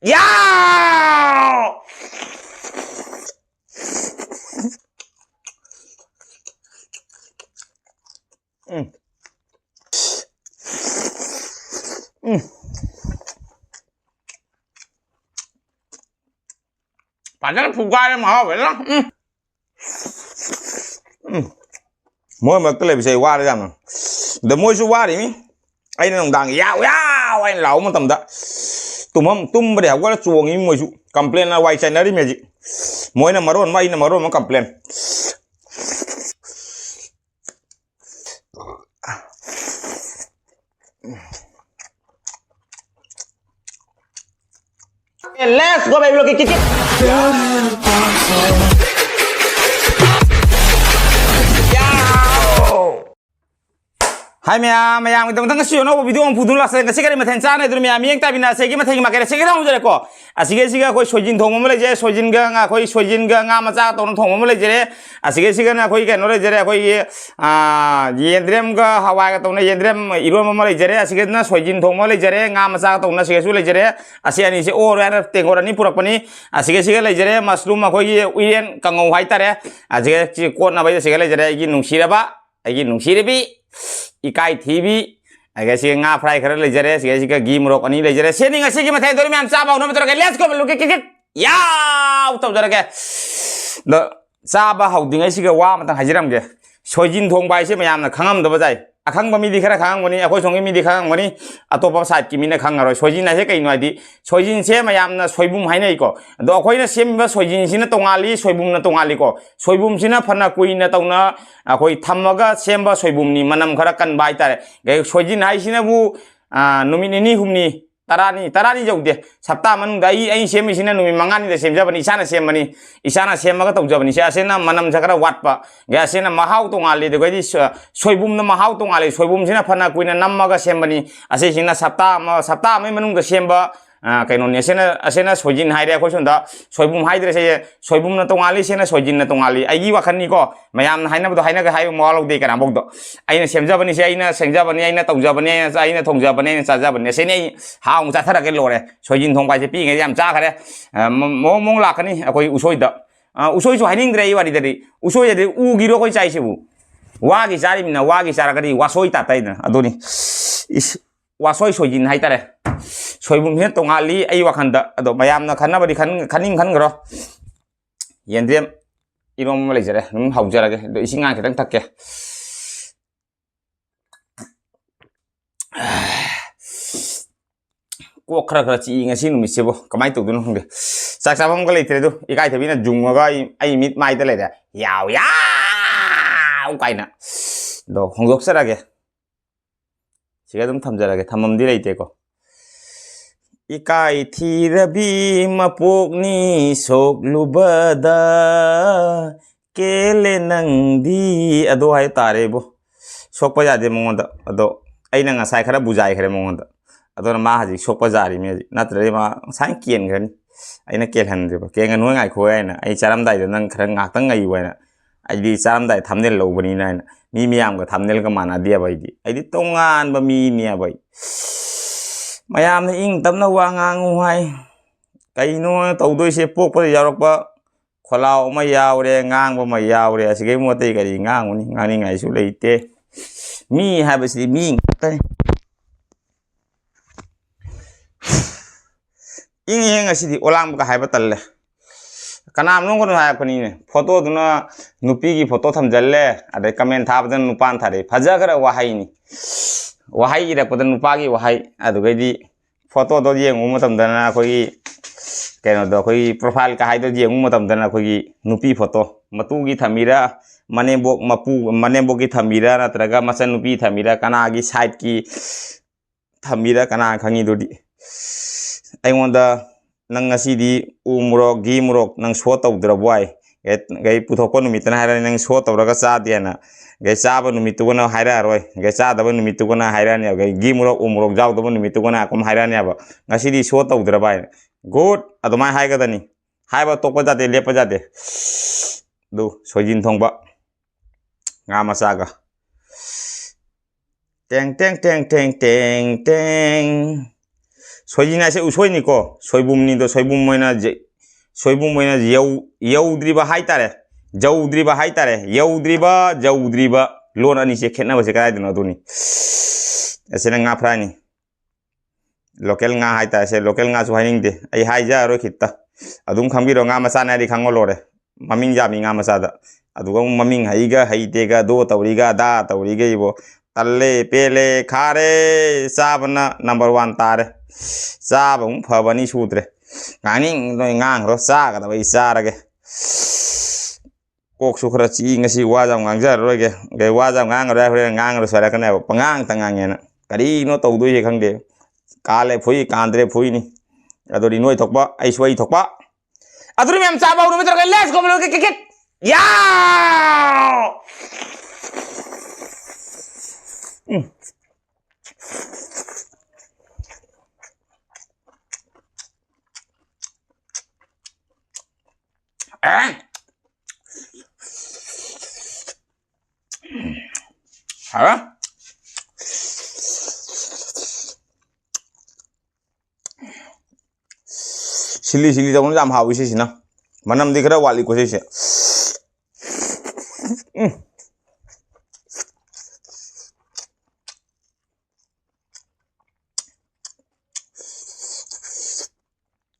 야우! 반찬 부과를 먹어 왜라? Mỗi mà cái này bị xây qua đấy rằng để mỗi số qua đi mi anh nó đang yao yao anh lão mà tầm đó tum bây giờ qua là chuồng im mỗi số complain là white china đi mày gì mỗi năm mà complain let's go baby look at hai mẹ yang itu tentang siapa nopo video orang pudun lah saya sekarang macam mana itu mẹ yang tapi nasi kita macam makan sekarang macam apa asik kau sojin thong mau lagi sojin ga kau sojin ga ngam macam tu thong mau lagi asik na kau kan orang kau yendrem ga hawa ga tu yendrem iron mau lagi asik na sojin thong mau lagi ngam macam tu asik lagi asik ni si orang tengok ni pura pani asik lagi mushroom kau uyen kangau hai tare asik kau na bayi asik lagi ini nungsirabi EKAITHIBI agasi nga fry khara lejare sigasi ka gi murok ani lejare seni ngasi ki mathai dori mam chaba no metro ke let's go look kit yaw tau jara ke do chaba hauding ai siga wa matang hajiram ge soijin thong bai se mayam na khangam da bajai akhang ba mi di khara khang mani akoi songi mi di khang mani atopa side ki mi na khang aro soijin na he kai no di soijin se mayam na soibum hai nei ko do akoi na sem ba soijin sina tongali soibum na tongali ko soibum sina phana kui na tawna akoi thamaga semba soibum ni manam khara kan bai tare ge soijin hai sina bu numini ni humni tarani jaude sapta man dai ai semi sina numi mangani de semja bani isana semaga tawjabani se asena manam jakara watpa ge asena mahau tongali de gadi soibum na mahau tongali soibum sina phana kuina nammaga sembani ase sina sapta mai manung da semba kaino ni asena soijin haire ko sonda soibum haidre se soibum na tongali sena soijin na tongali ai wa khanni ko mayam na haina ga hayu mawalo de kana bok do aina semjabani se aina sengjabani aina tawjabani aina thongjabani aina chajabani se nei haung cha thara ke lore soijin thong bai se pi nge yam cha khare mong lakani akoi usoi da usoi so haining dre wari dri usoi de u giro koi chai sebu wa gi chari mina wa gi chara kari wasoi ta tai na adoni wasoi soijin haitare soibum he tongali ai wakhanda ado mayam na khanna bari khan gro yendrem irom lejare haujarage do isinga kitang takke ko khara chi ngasi numi sebo kamai to dun hungde sak sabam ga leitre do EKAITHIBI na junga ai mit mai ta leda yaw kaina do hongjok sarage siga dum thamjarage thamam di leite ko EKAITHIBI mapokni soklubada kele nangdi ado hai tare bo sokpa jade mongonda ado aina ngasai khara bujai khare mongonda ado ma haji sokpa jari me natre ma sai kien gani aina kel han de ke nganu ngai kho aina ai charam dai do nang khara ngak tang ngai waina ai di charam dai thamnel lo bani na mi miyam ga thamnel ga mana dia bai di ai di tongan ba mi nia bai mayam na ing tamna wa ngangu hai kaino tawdoi se pok pa yarok pa kholau ma yawre ngang ba ma yawre asige mo tai kari ngangu ni ngani ngai su leite mi ha ba si mi ta ing asidi olang ba hai ba talle kanam nong ko ha ko ni ne photo duna nupi gi photo thamjalle ade comment thabdan nupan thare phaja gara wa hai ni wahai ira padan nupagi wahai adugadi photo do yengu matam dana koi keno do koi profile ka hai do yengu matam dana koi nupi photo matu gi thamira manebok mapu manebok gi thamira natraga masan nupi thamira kana gi side ki thamira kana khangi dodi aingonda nang asidi umrok gi murok nang so tawdra boy gai puthoko numitana haira nang so tawraga cha diana gai chaba numitu gona haira roi gai cha daba numitu gona haira ne gai gi murok umrok jaw daba numitu gona akum haira ne ba ngasidi so tawdra bai good aduma hai ga dani hai ba tokpa jate lepa jate du soijin thongba nga masaga teng teng teng teng teng teng सोइजिन है उसोई निको सोइबुमनी दो सोइबुम Moina यौद्रिबा हाइतारे जौद्रिबा हाइतारे यौद्रिबा जौद्रिबा loan अनि से खेतना बसे कराय दनो दुनी ऐसे ना फ्राई नि लोकल nga हाइता से लोकल nga सु हाइनिंग दे आई हाइजा रो खित्ता अदुम खंबिरो nga मसा ना रि खंगो लोरे ममिंग जामी nga मसा दा अदुगा ममिंग हाइगा हाइतेगा दो तौरीगा दा तौरीगा इबो तल्ले पेले खारे साबना नंबर 1 तारे साबम फबनी सूत्रे गानिंग नोय ngang रो सागा दा बई सारगे कोक सुखरा ची ngasi wajam ngangjar roge ge wajam ngang ro hore ngang ro sara kana pangang tangang yana kari no tawdu ye khangde kale phui kandre phui ni adori noi thokba ai suai thokba aduri mem cha ba ru mitro ke let's go blo ke kit ya hả chili tao nó làm hào cái gì nào mà năm đi cái đó quản lý của gì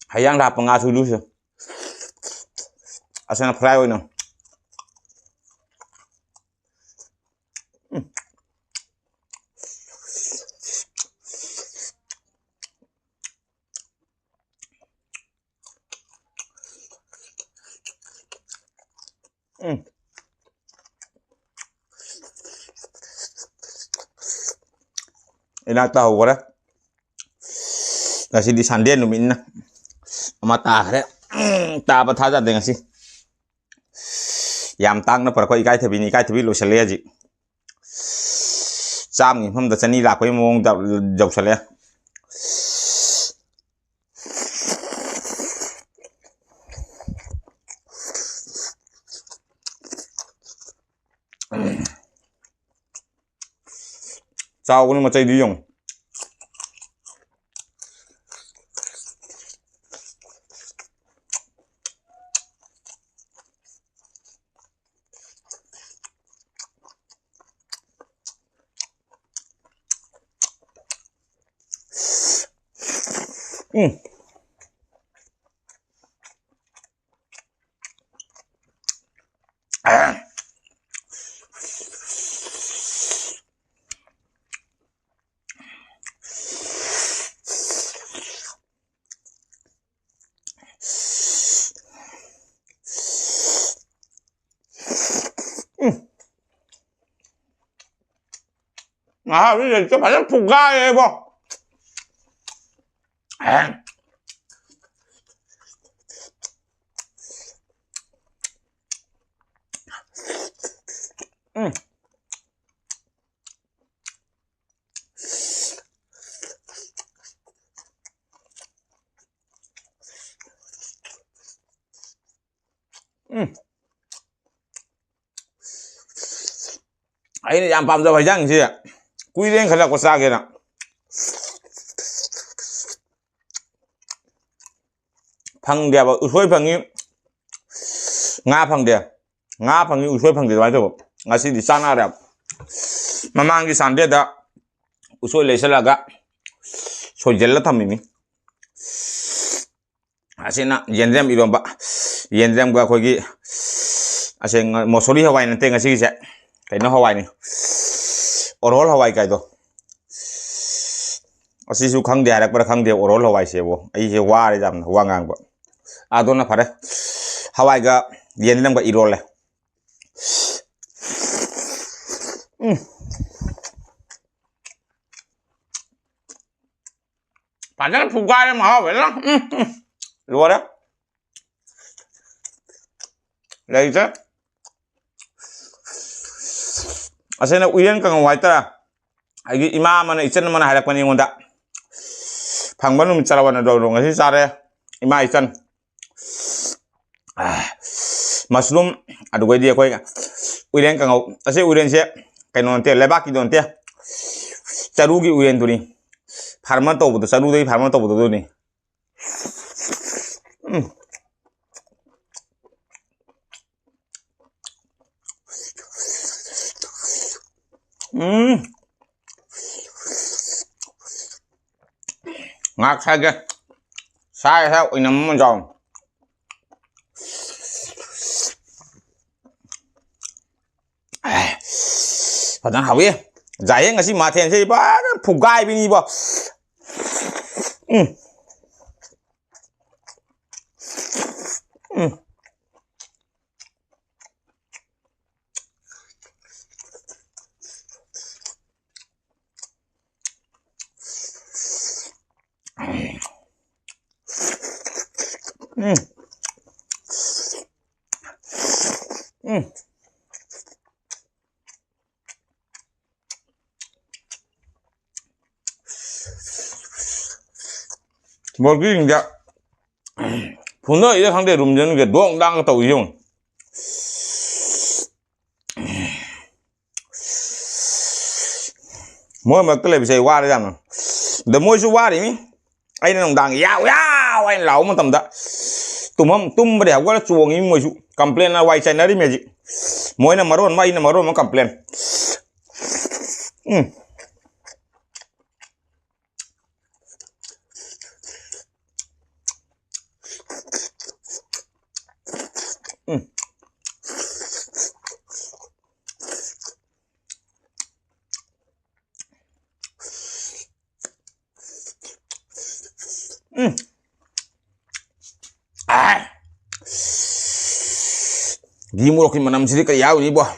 hay yang rap ngah dulu sih asal fry oi no enak tahu kore nasi di sandian numin na mata kare ta apa thaja de ngasi yam tang na par ko ikai thabi lo sale ji cham ni pham da chani la koi mong jok sale sao cũng mà chơi đi dùng bây giờ cho bạn nó phục gai này bò ấy là làm giờ phải răng gì ạ quy lên khởi là có sao kia nào phăng đẹp usoi phăng như nga phăng như usoi phăng đẹp vậy nga si di sana đẹp mà mang đi san đẹp đó usoi lấy sẽ là gạ soijin là thầm mình asina yendrem eromba yendrem ga khoi gi aseng mosori hawai nan te ngasi se kai no hawai ni orol hawai kai do asi su khang de arak par khang de orol hawai se bo ai se wa re jam wa ngang bo adona phare hawai ga yendrem ga erol le padahal buka ma ha vậy đó luôn đó đây chứ asal nak uyan kang waita agi imam mana ican mana harap pani ngonda phangban um chalawan do do ngasi sare ima ican mushroom adu goi dia koi uyan kang asal uyan se kai non te lebak ki don te charugi uyan tuni farmer tàu bột salu đây farmer tàu bột này ngạc sai kia sai theo anh nắm con giòn phải đang học đi giải ngay mà thèn chơi bá phục gai bên đi bò một cái hình dạng phụ nữ ấy không để dùng dân Việt Đông đang tàu dùng mỗi mà cái này bị qua đấy rằng để mỗi số qua đi anh nó đang yao yao anh lão mà tầm đó tum berde agora chuông ini moju complain na wai china ri meji moi na maron ma complain Di mulok ni manam sini kitkityau ni buah.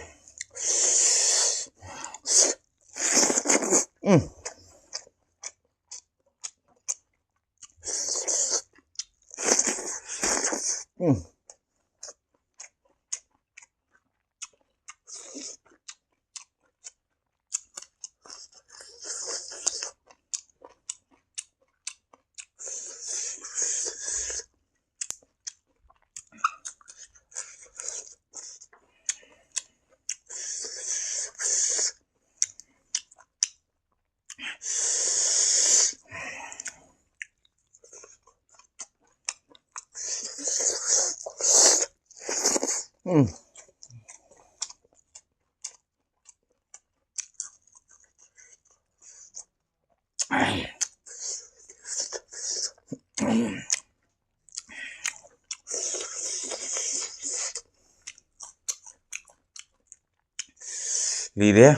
Đi đấy.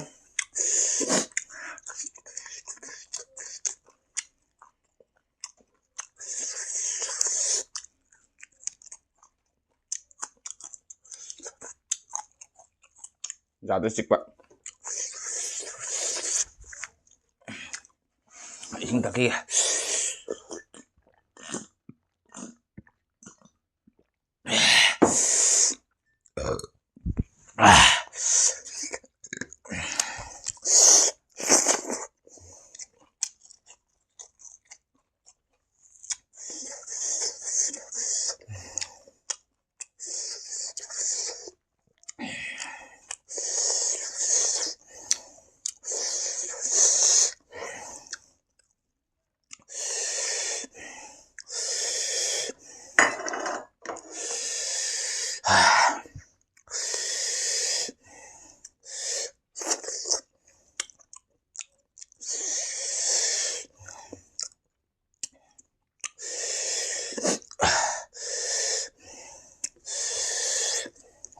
Ra tới xích bạn. Chúng ta kia.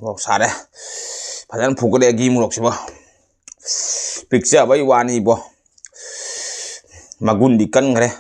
Một sao đấy, phải rằng phụ cái này ghi một lọc sao, picture bây giờ này bo, mà gun đi cân cái đấy.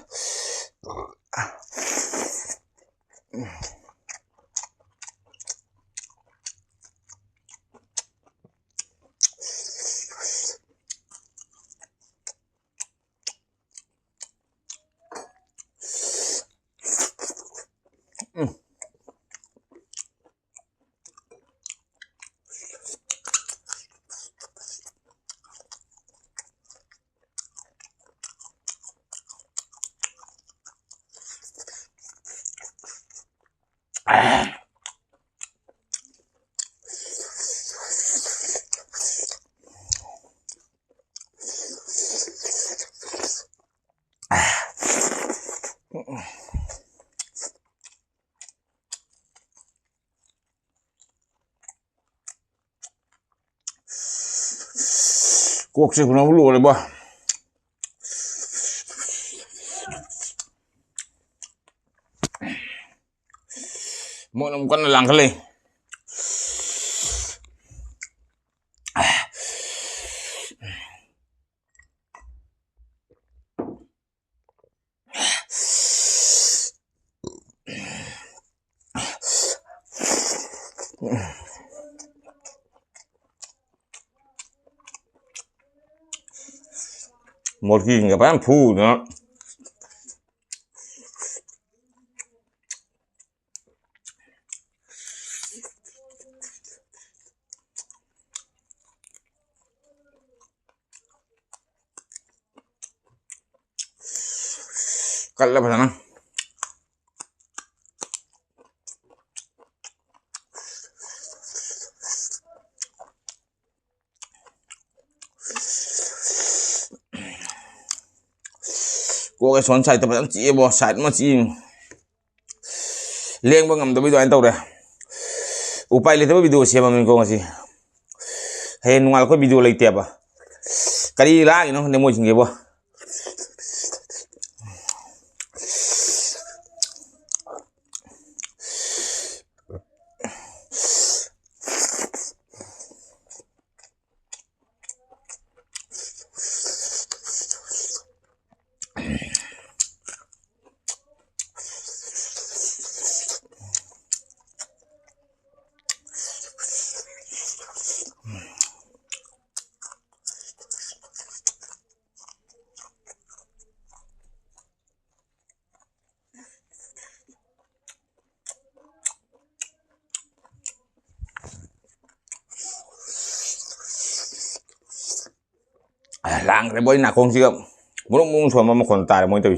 Kok sih pulang dulu oleh bah. Mau nemukan lang kali. Một khi người bán phu nữa. Cắt lên vào nó. Cô cái xoắn chạy tập vẫn chỉ bỏ sạch mà chỉ liên bằng ngầm tôi bây giờ anh tàu đây upay lấy tới video xem mà mình có gì hay ngoài có video lấy tiệp à cái đi lá thì nó không để mua chừng gì bỏ lang cái bôi nạc không chưa muốn xuống mà còn tài muốn tôi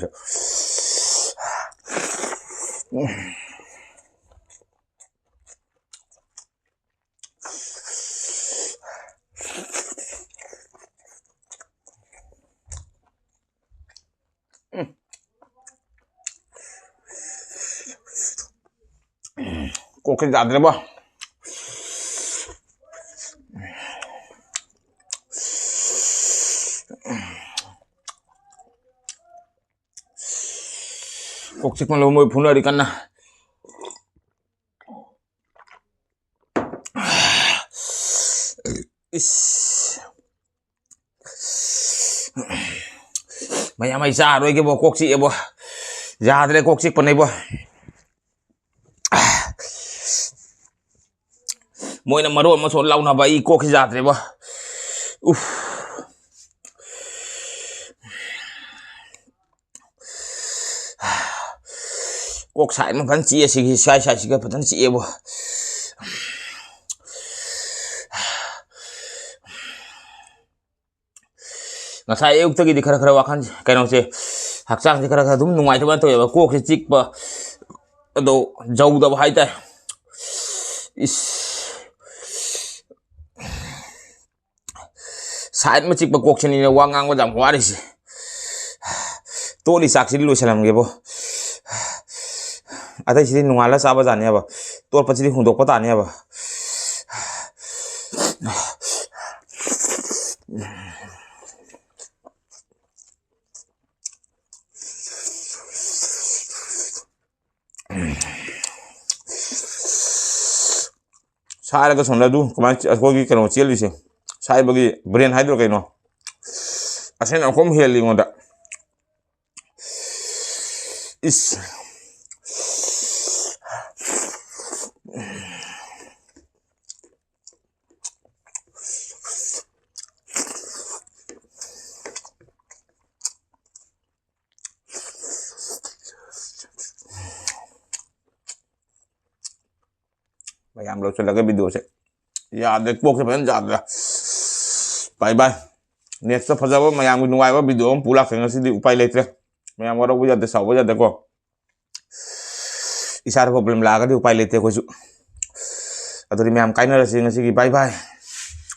kok cái dạng đấy bao kok cik malu mau punah di kana mày mày ra rồi cái bộ kok cik ya bo ra đây kok cik panai bo mỗi năm marun mà số lâu nào vậy kok ra đây bo kok sai mà vẫn chỉ sai chỉ cái vẫn chỉ bo nggak saya yêu tadi di kara-kara wakan kayak nong sih hak sang di kara-kara dum nungai teman tuh ya kok cik ba aduh jauh dah bahaya teh saat macik ba kok sini wangang ba jam waris tuh di saksi dulu salam gitu ada sini nungala sahabat tanya ba tuh pasti untuk petanya ba saya ke sonda du kemarin aku lagi kena CHILLI sih saya bagi brand hydro kayak no asalnya aku miheli ngoda is bayam lo sudah ke video sih ya ada kok sebenarnya jaga bye bye next to fajar mayam nungai video pulak dengan sih upay letre mayam orang punya desa punya deko isar problem laga di upay letre ko su atau di mayam kain ada sih bye bye